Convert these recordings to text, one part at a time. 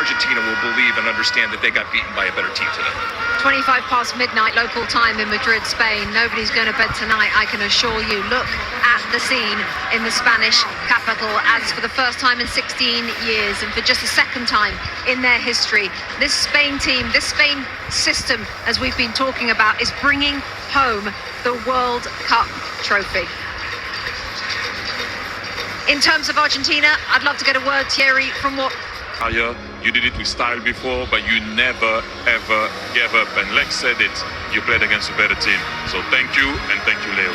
Argentina will believe and understand that they got beaten by a better team today. 25 past midnight local time in Madrid, Spain. Nobody's going to bed tonight, I can assure you. Look at the scene in the Spanish capital as for the first time in 16 years and for just the second time in their history, this Spain team, this Spain system, as we've been talking about, is bringing home the World Cup trophy. In terms of Argentina, I'd love to get a word, Thierry, from what... You did it with style before, but you never, ever gave up. And Lex said it, you played against a better team. So thank you, and thank you, Leo.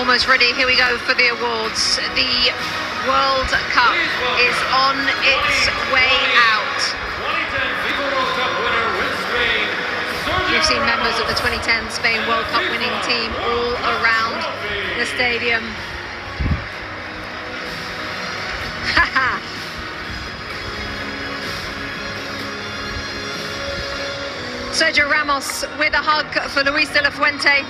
Almost ready. Here we go for the awards. The World Cup is on its way out. We've seen members of the 2010 Spain World Cup winning team all around the stadium. Sergio Ramos with a hug for Luis de la Fuente.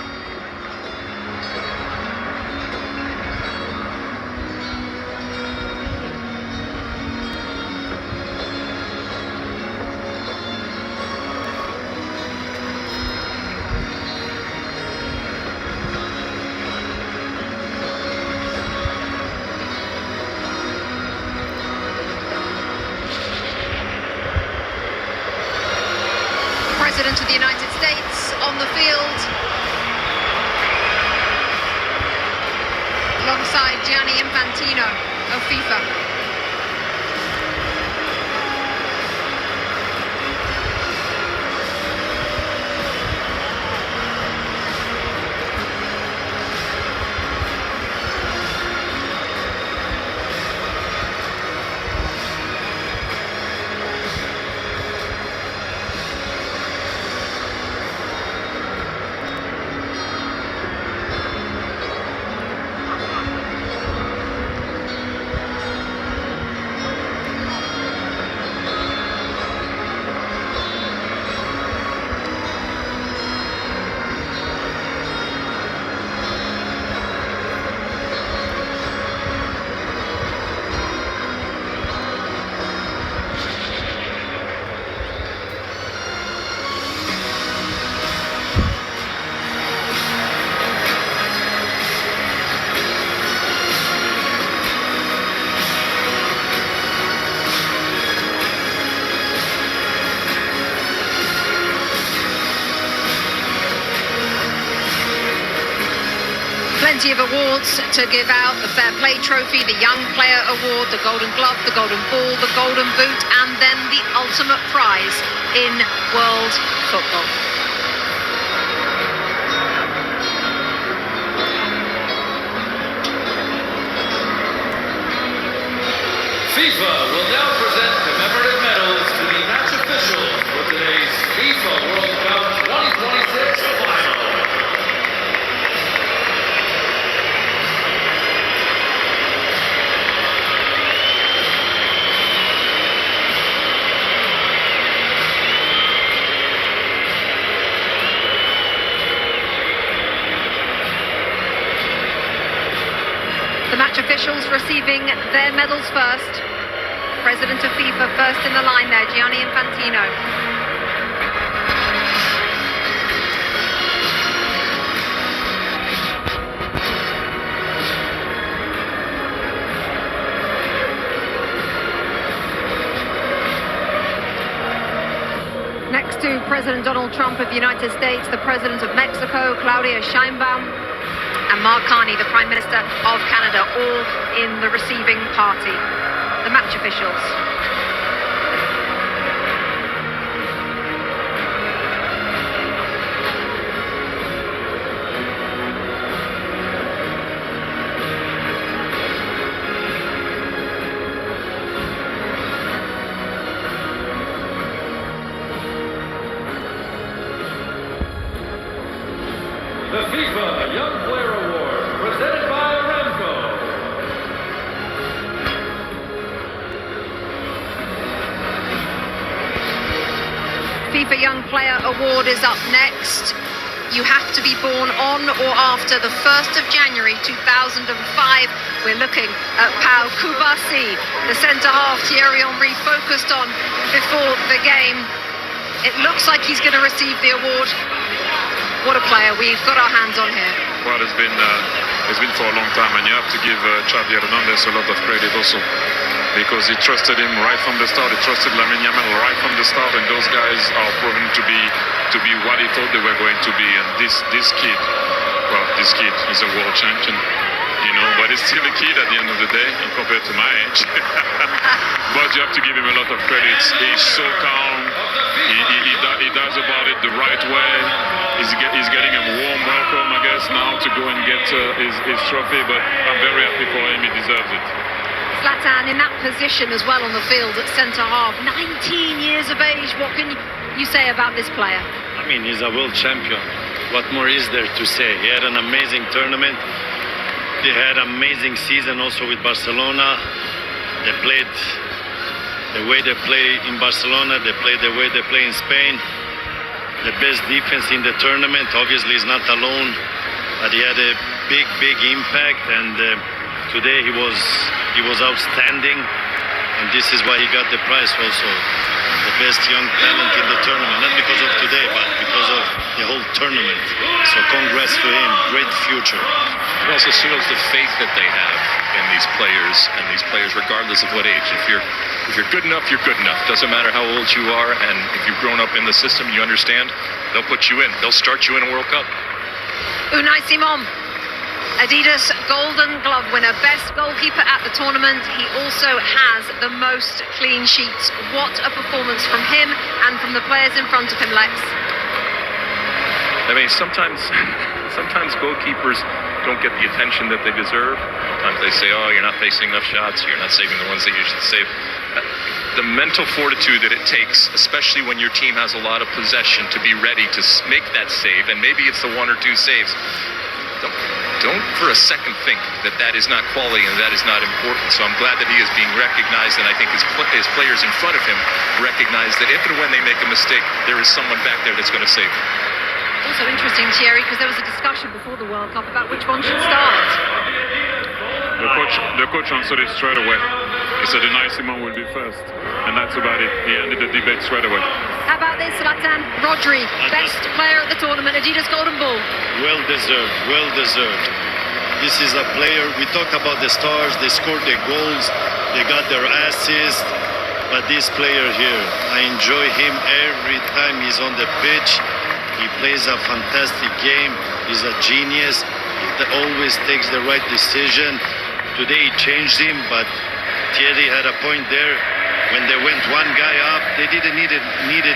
President of the United States on the field, alongside Gianni Infantino of FIFA. Plenty of awards to give out: the Fair Play Trophy, the Young Player Award, the Golden Glove, the Golden Ball, the Golden Boot, and then the ultimate prize in world football. FIFA will now present commemorative medals to the match officials for today's FIFA World Cup 2026 final. The match officials receiving their medals first. President of FIFA first in the line there, Gianni Infantino. Next to President Donald Trump of the United States, the President of Mexico, Claudia Sheinbaum, and Mark Carney, the Prime Minister of Canada, all in the receiving party. The match officials. The FIFA Young Player Award, presented by Aramco. FIFA Young Player Award is up next. You have to be born on or after the 1st of January 2005 We're looking at Pau Kubasi, the centre-half Thierry Henry focused on before the game. It looks like he's going to receive the award. What a player. We've got our hands on here. Well, it's been for a long time, and you have to give Xavi Hernandez a lot of credit also, because he trusted him right from the start. He trusted Lamine Yamal right from the start, and those guys are proven to be what he thought they were going to be. And this kid is a world champion, you know, but he's still a kid at the end of the day compared to my age. But you have to give him a lot of credit. He's so calm. He does about it the right way. He's getting a warm welcome, I guess, now to go and get his trophy. But I'm very happy for him. He deserves it. Zlatan in that position as well on the field at centre-half. 19 years of age. What can you say about this player? I mean, he's a world champion. What more is there to say? He had an amazing tournament. They had an amazing season also with Barcelona. They played the way they play in Barcelona. They play the way they play in Spain. The best defense in the tournament. Obviously, he's not alone, but he had a big impact. And today he was outstanding. And this is why he got the prize also. The best young talent in the tournament. Not because of today, but because of the whole tournament. So congrats to him. Great future. It also shows the faith that they have in these players, regardless of what age. If you're good enough, you're good enough. Doesn't matter how old you are, and if you've grown up in the system, you understand, they'll put you in. They'll start you in a World Cup. Unai Simon, Adidas Golden Glove winner, best goalkeeper at the tournament. He also has the most clean sheets. What a performance from him and from the players in front of him, Lex. I mean, sometimes goalkeepers don't get the attention that they deserve. Sometimes they say, oh, you're not facing enough shots, you're not saving the ones that you should save. The mental fortitude that it takes, especially when your team has a lot of possession, to be ready to make that save, and maybe it's the one or two saves. Don't for a second think that is not quality and that is not important. So I'm glad that he is being recognized, and I think his players in front of him recognize that if and when they make a mistake, there is someone back there that's going to save them. Also interesting, Thierry, because there was a discussion before the World Cup about which one should start. The coach answered it straight away. He said Unai Simon will be first, and that's about it. He ended the debate straight away. How about this, Zlatan? Rodri, best player at the tournament, Adidas Golden Ball. Well deserved. This is a player, we talk about the stars, they scored their goals, they got their assists, but this player here, I enjoy him every time he's on the pitch. He plays a fantastic game. He's a genius. He always takes the right decision. Today he changed him, but Thierry had a point there. When they went one guy up, they didn't needed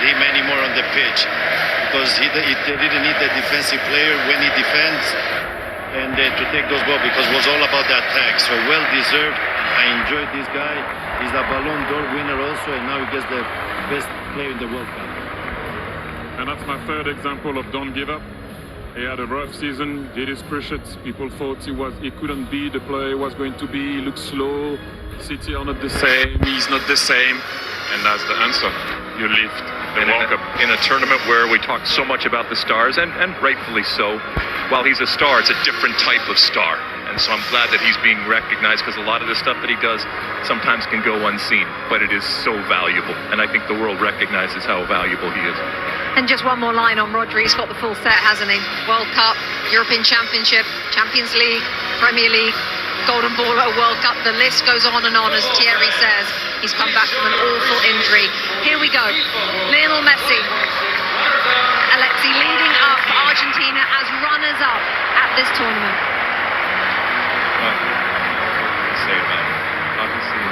him anymore on the pitch, because they didn't need the defensive player when he defends and to take those balls, because it was all about the attack. So well deserved. I enjoyed this guy. He's a Ballon d'Or winner also, and now he gets the best player in the World Cup. And that's my third example of don't give up. He had a rough season, did his cruciate. People thought he couldn't be the player he was going to be. He looked slow. City are not the same. He's not the same. And that's the answer. You lift the World Cup. In a tournament where we talk so much about the stars, and rightfully so, while he's a star, it's a different type of star. And so I'm glad that he's being recognized, because a lot of the stuff that he does sometimes can go unseen, but it is so valuable. And I think the world recognizes how valuable he is. And just one more line on Rodri. He's got the full set, hasn't he? World Cup, European Championship, Champions League, Premier League, Golden Ball at World Cup. The list goes on and on, as Thierry says. He's come back from an awful injury. Here we go. Lionel Messi. Alexi leading up Argentina as runners-up at this tournament. Say about it. Obviously,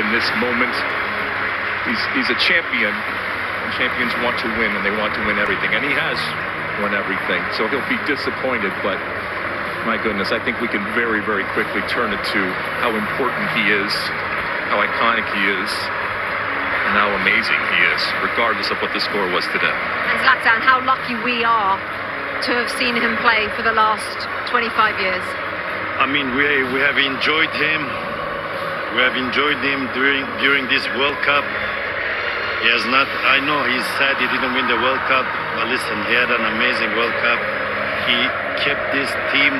in this moment, he's a champion. And champions want to win, and they want to win everything. And he has won everything. So he'll be disappointed, but my goodness, I think we can very, very quickly turn it to how important he is, how iconic he is, and how amazing he is, regardless of what the score was today. And Zlatan, how lucky we are to have seen him play for the last 25 years. I mean, we have enjoyed him. We have enjoyed him during this World Cup. He has not. I know he's sad he didn't win the World Cup, but listen, he had an amazing World Cup. He kept this team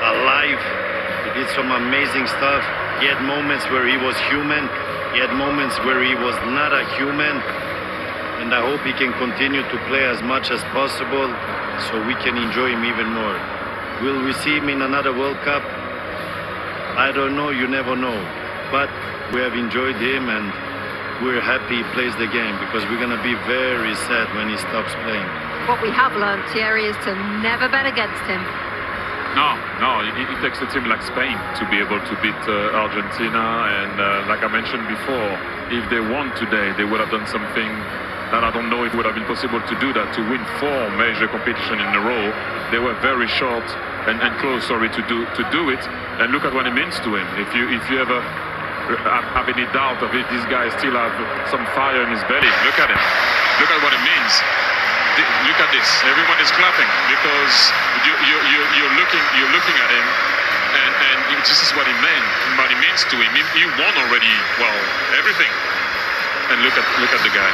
alive to did some amazing stuff. He had moments where he was human. He had moments where he was not a human. And I hope he can continue to play as much as possible so we can enjoy him even more. Will we see him in another World Cup? I don't know, you never know. But we have enjoyed him and we're happy he plays the game because we're going to be very sad when he stops playing. What we have learned, Thierry, is to never bet against him. No, it takes a team like Spain to be able to beat Argentina. And like I mentioned before, if they won today, they would have done something that I don't know if it would have been possible to do that, to win 4 major competitions in a row. They were very short and close, to do it. And look at what it means to him. If you ever have any doubt of it, this guy still have some fire in his belly. Look at him. Look at what it means. Look at this. Everyone is clapping because you're looking at him, and this is what he meant. What it means to him. He won already. Well, everything. And look at the guy.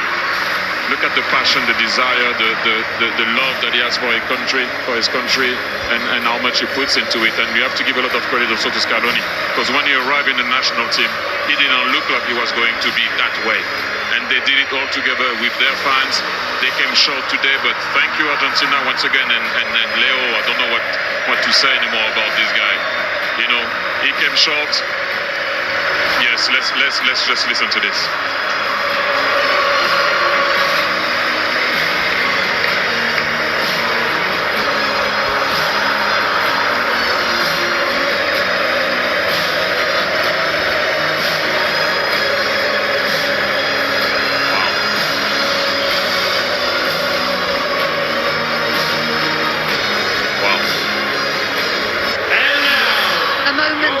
Look at the passion, the desire, the love that he has for his country, and how much he puts into it. And you have to give a lot of credit also to Scaloni, because when he arrived in the national team, he didn't look like he was going to be that way. And they did it all together with their fans. They came short today, but thank you, Argentina, once again. And Leo, I don't know what to say anymore about this guy. You know, he came short. Yes, let's just listen to this.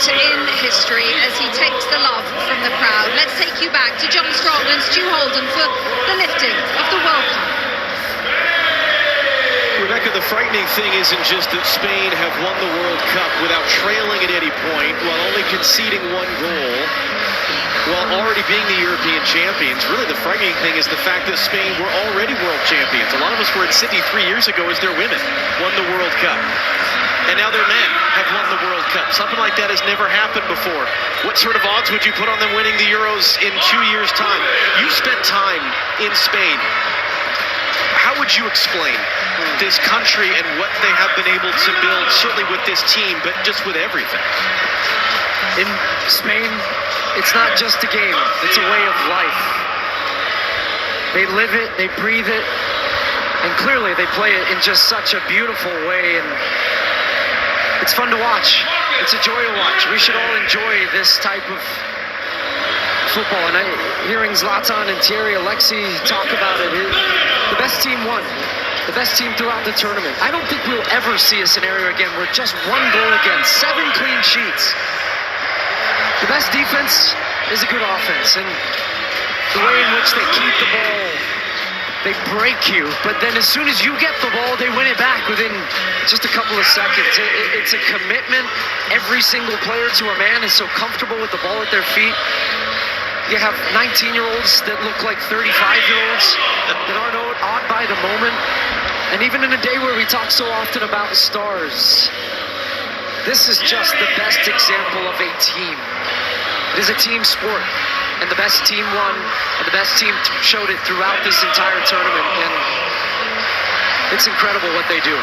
In history as he takes the love from the crowd. Let's take you back to John Strong and Stu Holden for the lifting of the World Cup. Rebecca, the frightening thing isn't just that Spain have won the World Cup without trailing at any point while only conceding 1 goal, while already being the European champions. Really, the frightening thing is the fact that Spain were already world champions. A lot of us were in Sydney 3 years ago as their women won the World Cup. And now their men have won the World Cup. Something like that has never happened before. What sort of odds would you put on them winning the Euros in 2 years' time? You spent time in Spain. How would you explain this country and what they have been able to build, certainly with this team, but just with everything? In Spain, it's not just a game. It's a way of life. They live it, they breathe it, and clearly they play it in just such a beautiful way. And it's fun to watch. It's a joy to watch. We should all enjoy this type of football. And hearing Zlatan and Thierry Alexis talk about it, the best team won. The best team throughout the tournament. I don't think we'll ever see a scenario again where just 1 goal against, 7 clean sheets. The best defense is a good offense. And the way in which they keep the ball, they break you, but then as soon as you get the ball, they win it back within just a couple of seconds. It's a commitment. Every single player to a man is so comfortable with the ball at their feet. You have 19-year-olds that look like 35-year-olds that aren't awed by the moment. And even in a day where we talk so often about stars, this is just the best example of a team. It is a team sport. And the best team won, and the best team showed it throughout this entire tournament. And it's incredible what they do.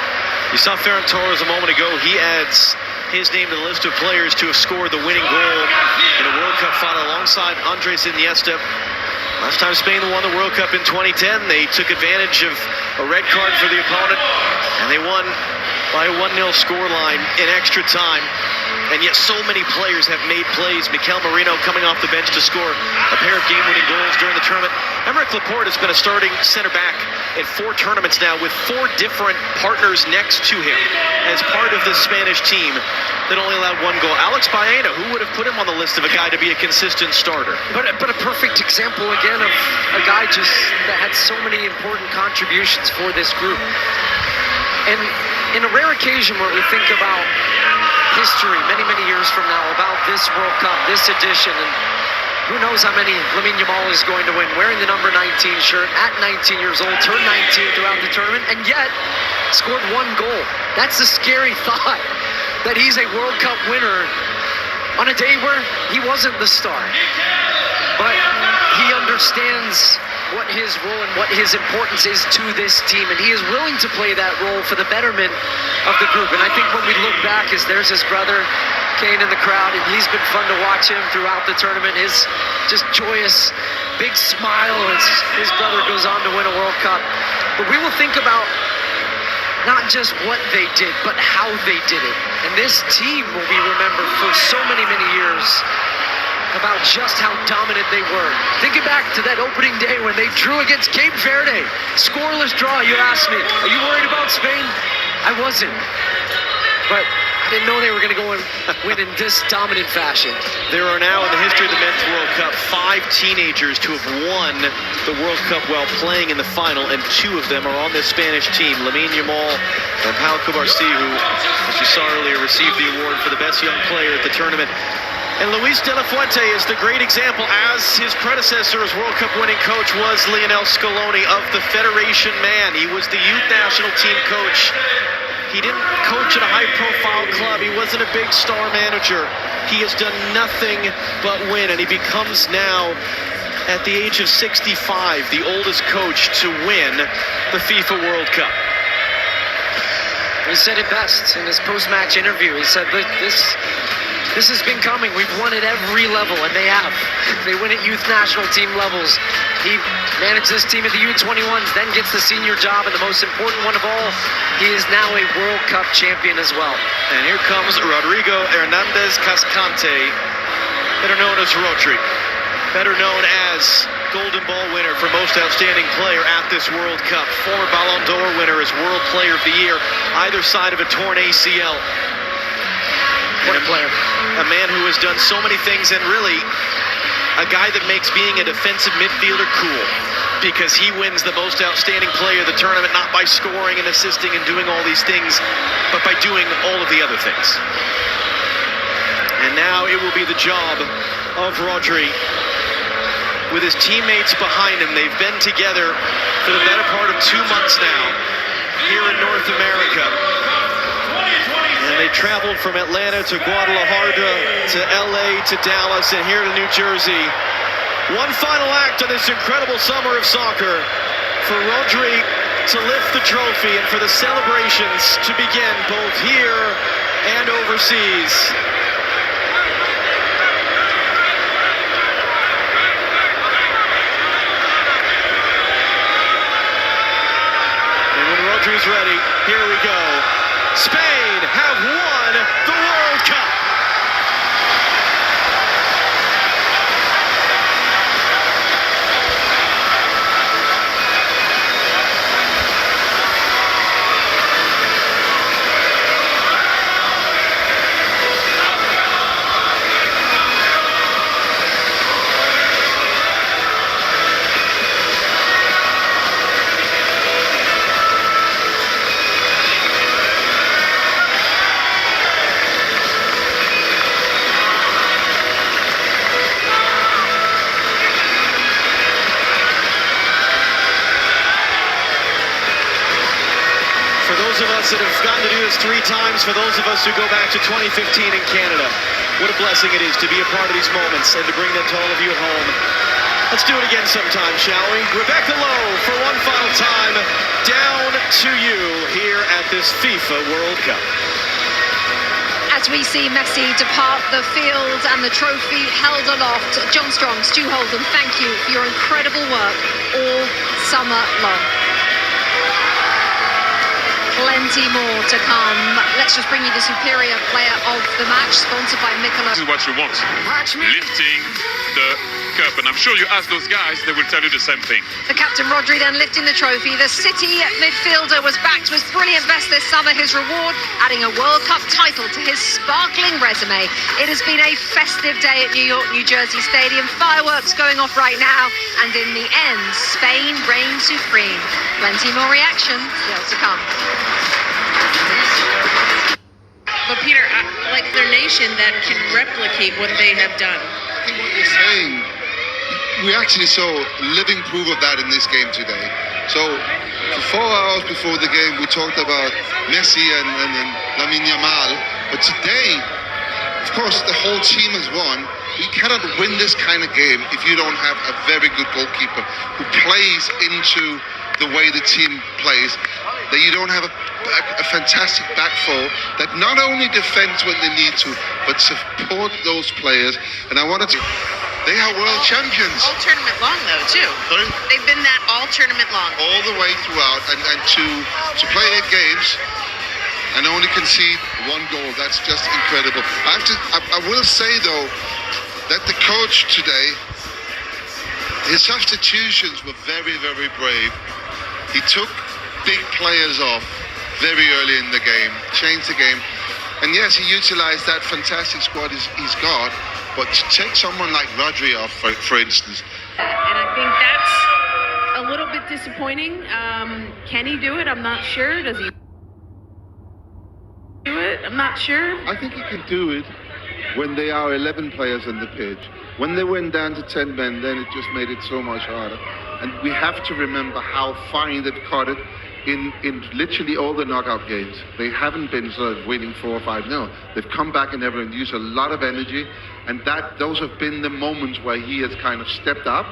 You saw Ferran Torres a moment ago. He adds his name to the list of players to have scored the winning goal in a World Cup final alongside Andres Iniesta. Last time Spain won the World Cup in 2010, they took advantage of a red card for the opponent, and they won by a 1-0 scoreline in extra time. And yet so many players have made plays. Mikel Merino coming off the bench to score a pair of game-winning goals during the tournament. Aymeric Laporte has been a starting center back at 4 tournaments now with 4 different partners next to him as part of this Spanish team that only allowed 1 goal. Alex Baena, who would have put him on the list of a guy to be a consistent starter? But a perfect example, again, of a guy just that had so many important contributions for this group. And in a rare occasion where we think about history many, many years from now, about this World Cup, this edition, and who knows how many Lamine Yamal is going to win, wearing the number 19 shirt at 19 years old, turned 19 throughout the tournament, and yet scored 1 goal. That's a scary thought, that he's a World Cup winner on a day where he wasn't the star. But he understands what his role and what his importance is to this team, and he is willing to play that role for the betterment of the group. And I think when we look back, there's his brother Kane in the crowd, and he's been fun to watch him throughout the tournament. His just joyous, big smile as his brother goes on to win a World Cup. But we will think about not just what they did, but how they did it. And this team will be remembered for so many, many years about just how dominant they were. Thinking back to that opening day when they drew against Cape Verde, scoreless draw. You asked me, are you worried about Spain? I wasn't, but I didn't know they were going to go and win in this dominant fashion. There are now in the history of the Men's World Cup 5 teenagers to have won the World Cup while playing in the final, and 2 of them are on this Spanish team. Lamine Yamal and Pau Cubarsí, who, as you saw earlier, received the award for the best young player at the tournament. And Luis de la Fuente is the great example, as his predecessor as World Cup winning coach was Lionel Scaloni, of the Federation man. He was the youth national team coach. He didn't coach at a high-profile club. He wasn't a big star manager. He has done nothing but win, and he becomes now, at the age of 65, the oldest coach to win the FIFA World Cup. He said it best in his post-match interview. He said, this has been coming. We've won at every level, and they have. They win at youth national team levels. He managed this team at the U21s, then gets the senior job, and the most important one of all, he is now a World Cup champion as well. And here comes Rodrigo Hernandez Cascante, better known as Rodri, better known as Golden Ball winner for Most Outstanding Player at this World Cup, former Ballon d'Or winner as World Player of the Year, either side of a torn ACL. What a player. A man who has done so many things, and really a guy that makes being a defensive midfielder cool, because he wins the Most Outstanding Player of the tournament not by scoring and assisting and doing all these things, but by doing all of the other things. And now it will be the job of Rodri, with his teammates behind him. They've been together for the better part of 2 months now here in North America. And they traveled from Atlanta to Guadalajara to LA to Dallas and here to New Jersey. One final act of this incredible summer of soccer for Rodri to lift the trophy and for the celebrations to begin both here and overseas. And when Rodri's ready, here we go. Spain have won the World Cup. Those of us that have gotten to do this 3 times, for those of us who go back to 2015 in Canada, what a blessing it is to be a part of these moments and to bring them to all of you at home. Let's do it again sometime, shall we? Rebecca Lowe for one final time, down to you here at this FIFA World Cup. As we see Messi depart the field and the trophy held aloft, John Strong, Stu Holden, thank you for your incredible work all summer long. Plenty more to come. Let's just bring you the superior player of the match, sponsored by Michelob. This is what you want. Lifting the cup. And I'm sure you ask those guys, they will tell you the same thing. The captain Rodri then lifting the trophy. The City midfielder was back to his brilliant best this summer. His reward, adding a World Cup title to his sparkling resume. It has been a festive day at New York, New Jersey Stadium. Fireworks going off right now. And in the end, Spain reigns supreme. Plenty more reaction still to come. But Peter, like their nation that can replicate what they have done. What you're saying, we actually saw living proof of that in this game today. So for 4 hours before the game, we talked about Messi and Lamine Yamal. But today, of course, the whole team has won. You cannot win this kind of game if you don't have a very good goalkeeper who plays into the way the team plays. That you don't have a fantastic back four that not only defends when they need to, but support those players. And I wanted to. They are world champions. All tournament long, though, too. Sorry? They've been that all tournament long. All the way throughout, and to play 8 games and only concede 1 goal, that's just incredible. I will say though that the coach today, his substitutions were very, very brave. He took big players off very early in the game, changed the game, and yes, he utilized that fantastic squad he's got. But to take someone like Rodri off, for instance, And I think that's a little bit disappointing. Can he do it? I'm not sure. Does he do it? I'm not sure. I think he can do it when they are 11 players on the pitch. When they went down to 10 men, then it just made it so much harder. And we have to remember how fine they've caught it in literally all the knockout games. They haven't been sort of winning 4 or 5-0. They've come back and everyone used a lot of energy, and those have been the moments where he has kind of stepped up